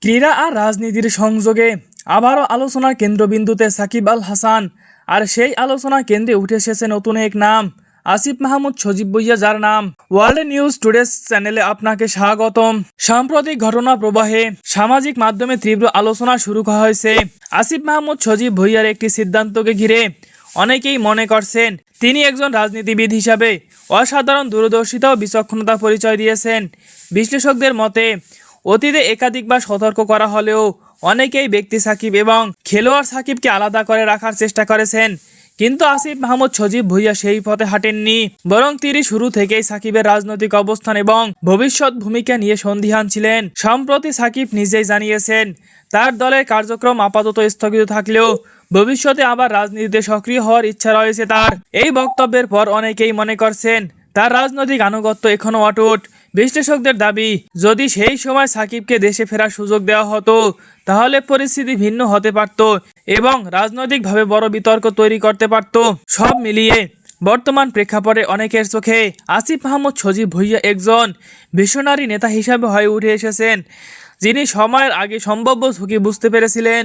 ক্রীড়া আর রাজনীতির সংযোগে আবারও আলোচনার কেন্দ্রবিন্দুতে সাকিব আল হাসান। আর সেই আলোচনার কেন্দ্রে উঠে এসেছে নতুন এক নাম, আসিফ মাহমুদ সজীব ভুঁইয়া, যার নাম ওয়ার্ল্ড নিউজ টুডে চ্যানেলে আপনাকে স্বাগতম। সাম্প্রতিক ঘটনা প্রবাহে সামাজিক মাধ্যমে তীব্র আলোচনা শুরু হয়েছে আসিফ মাহমুদ সজীব ভুঁইয়ার একটি সিদ্ধান্তকে ঘিরে। অনেকেই মনে করছেন তিনি একজন রাজনীতিবিদ হিসাবে অসাধারণ দূরদর্শিতা ও বিচক্ষণতা পরিচয় দিয়েছেন। বিশ্লেষকদের মতে অতীতে একাধিকবার সতর্ক করা হলেও অনেকেই ব্যক্তি সাকিব এবং খেলোয়াড় সাকিবকে আলাদা করে রাখার চেষ্টা করেছেন, কিন্তু আসিফ মাহমুদ সজীব ভুঁইয়া সেই পথে হাঁটেননি। বরং তিনি শুরু থেকেই সাকিবের রাজনৈতিক অবস্থান এবং ভবিষ্যৎ ভূমিকা নিয়ে সন্দিহান ছিলেন। সম্প্রতি সাকিব নিজেই জানিয়েছেন তার দলের কার্যক্রম আপাতত স্থগিত থাকলেও ভবিষ্যতে আবার রাজনীতিতে সক্রিয় হওয়ার ইচ্ছা রয়েছে তার। এই বক্তব্যের পর অনেকেই মনে করছেন তার রাজনৈতিক আনুগত্য এখনও অটুট। বিশ্লেষকদের দাবি, যদি সেই সময় সাকিবকে দেশে ফেরার সুযোগ দেওয়া হতো তাহলে পরিস্থিতি ভিন্ন হতে পারত এবং রাজনৈতিকভাবে বড় বিতর্ক তৈরি করতে পারত। সব মিলিয়ে বর্তমান প্রেক্ষাপটে অনেকের চোখে আসিফ মাহমুদ সজীব ভুঁইয়া একজন ভিশনারি নেতা হিসাবে হয়ে উঠে এসেছেন, যিনি সময়ের আগে সম্ভাব্য ঝুঁকি বুঝতে পেরেছিলেন।